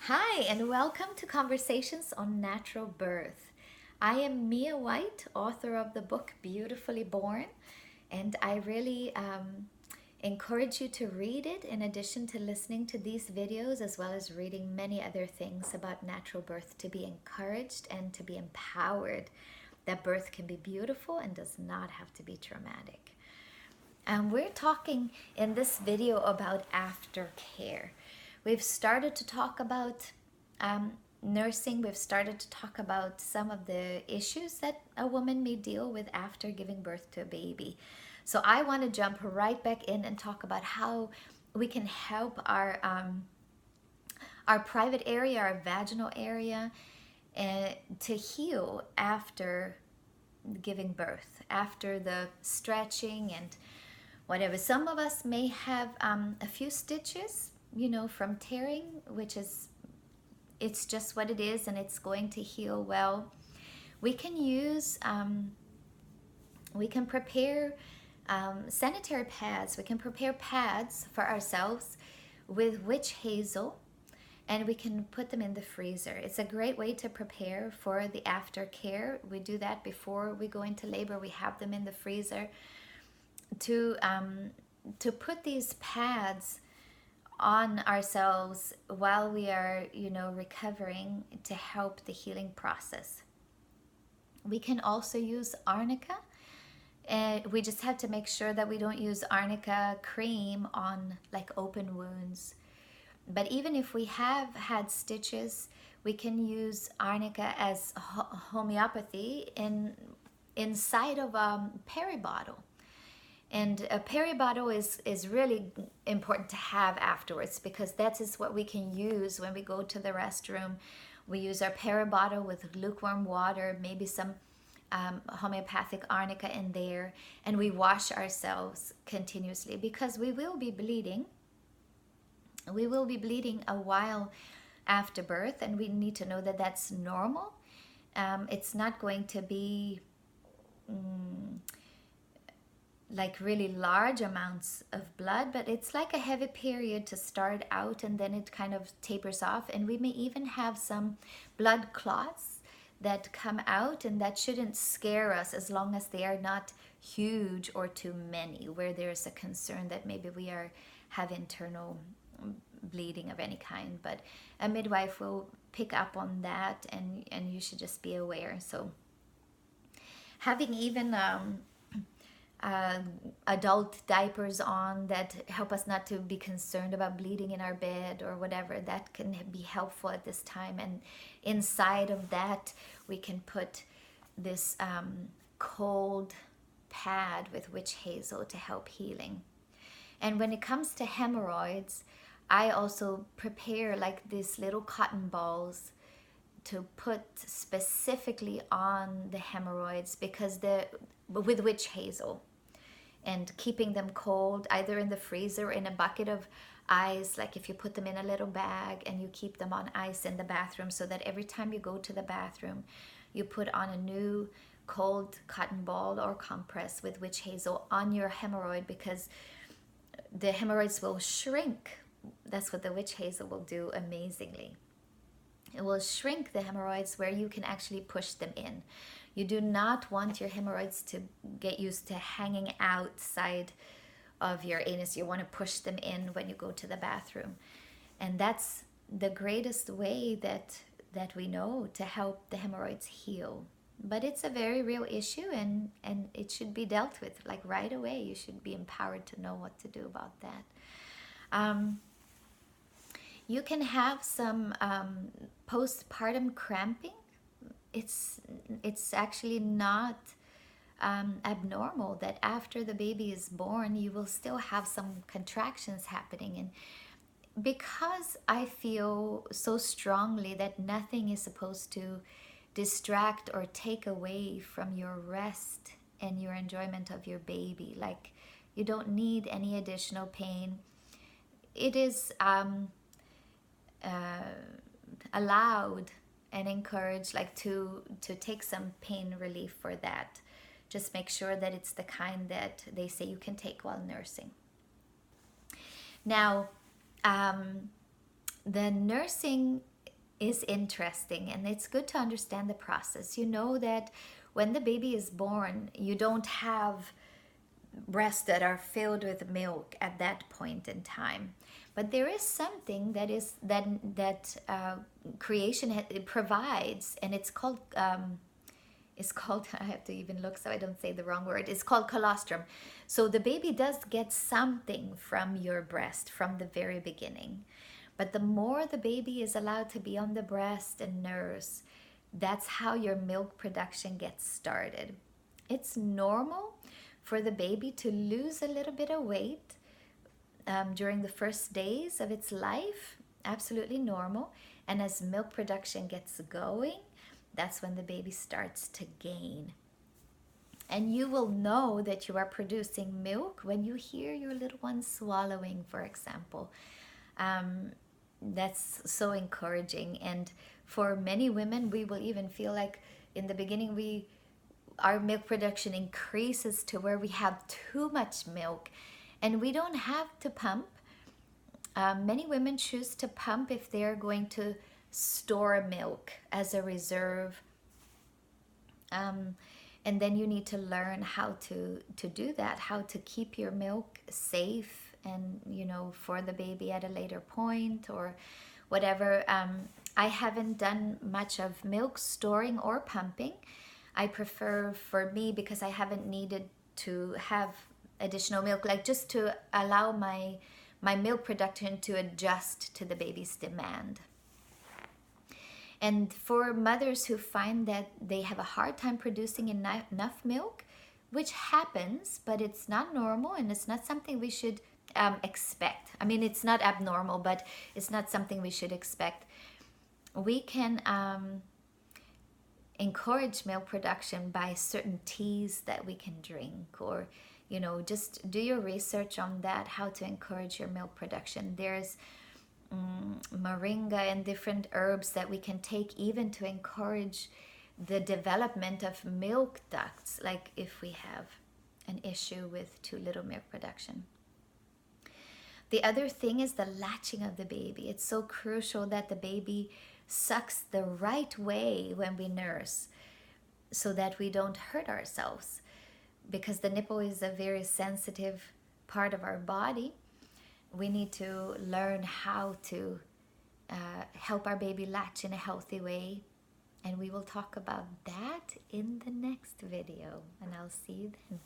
Hi, and welcome to Conversations on Natural Birth. I am Mia White, author of the book Beautifully Born, and I really encourage you to read it in addition to listening to these videos, as well as reading many other things about natural birth to be encouraged and to be empowered that birth can be beautiful and does not have to be traumatic. And we're talking in this video about aftercare. We've started to talk about nursing. We've started to talk about some of the issues that a woman may deal with after giving birth to a baby. So I want to jump right back in and talk about how we can help our private area, our vaginal area, to heal after giving birth, after the stretching and whatever. Some of us may have a few stitches, from tearing, which is, it's just what it is and it's going to heal well. We can use, we can prepare sanitary pads. We can prepare pads for ourselves with witch hazel, and we can put them in the freezer. It's a great way to prepare for the aftercare. We do that before we go into labor. We have them in the freezer to put these pads on ourselves while we are, recovering, to help the healing process. We can also use arnica, and we just have to make sure that we don't use arnica cream on like open wounds. But even if we have had stitches, we can use arnica as homeopathy inside of a peri bottle. And a peri bottle is really important to have afterwards, because that is what we can use when we go to the restroom. We use our peri bottle with lukewarm water, maybe some homeopathic arnica in there, and we wash ourselves continuously, because we will be bleeding. We will be bleeding a while after birth, and we need to know that that's normal. It's not going to be like really large amounts of blood, but it's like a heavy period to start out, and then it kind of tapers off, and we may even have some blood clots that come out, and that shouldn't scare us as long as they are not huge or too many, where there's a concern that maybe we have internal bleeding of any kind. But a midwife will pick up on that, and you should just be aware. So having even adult diapers on that help us not to be concerned about bleeding in our bed or whatever, that can be helpful at this time. And inside of that, we can put this cold pad with witch hazel to help healing. And when it comes to hemorrhoids, I also prepare like these little cotton balls to put specifically on the hemorrhoids, because with witch hazel, and keeping them cold either in the freezer or in a bucket of ice. Like if you put them in a little bag and you keep them on ice in the bathroom, so that every time you go to the bathroom, you put on a new cold cotton ball or compress with witch hazel on your hemorrhoid, because the hemorrhoids will shrink. That's what the witch hazel will do amazingly. It will shrink the hemorrhoids where you can actually push them in. You do not want your hemorrhoids to get used to hanging outside of your anus. You want to push them in when you go to the bathroom. And that's the greatest way that we know to help the hemorrhoids heal. But it's a very real issue, and it should be dealt with like right away. You should be empowered to know what to do about that. You can have some postpartum cramping. It's actually not abnormal that after the baby is born, you will still have some contractions happening. And because I feel so strongly that nothing is supposed to distract or take away from your rest and your enjoyment of your baby, like you don't need any additional pain. It is allowed and encouraged, like to take some pain relief for that. Just make sure that it's the kind that they say you can take while nursing. Now, the nursing is interesting, and it's good to understand the process. You know that when the baby is born, you don't have breasts that are filled with milk at that point in time, but there is something that is that creation provides, and it's called I have to even look so I don't say the wrong word. It's called colostrum. So the baby does get something from your breast from the very beginning. But the more the baby is allowed to be on the breast and nurse, that's how your milk production gets started. It's normal for the baby to lose a little bit of weight during the first days of its life. Absolutely normal. And as milk production gets going, that's when the baby starts to gain. And you will know that you are producing milk when you hear your little one swallowing, for example. That's so encouraging. And for many women, we will even feel like in the beginning our milk production increases to where we have too much milk and we don't have to pump. Many women choose to pump if they're going to store milk as a reserve. And then you need to learn how to do that, how to keep your milk safe and, for the baby at a later point or whatever. I haven't done much of milk storing or pumping. I prefer, for me, because I haven't needed to have additional milk, like just to allow my milk production to adjust to the baby's demand. And for mothers who find that they have a hard time producing enough milk, which happens, but it's not normal and it's not something we should expect. I mean, it's not abnormal, but it's not something we should expect. We can encourage milk production by certain teas that we can drink, or just do your research on that, how to encourage your milk production. There's moringa and different herbs that we can take even to encourage the development of milk ducts, like if we have an issue with too little milk production. The other thing is the latching of the baby. It's so crucial that the baby sucks the right way when we nurse so that we don't hurt ourselves, because the nipple is a very sensitive part of our body. We need to learn how to help our baby latch in a healthy way, and we will talk about that in the next video, and I'll see you then.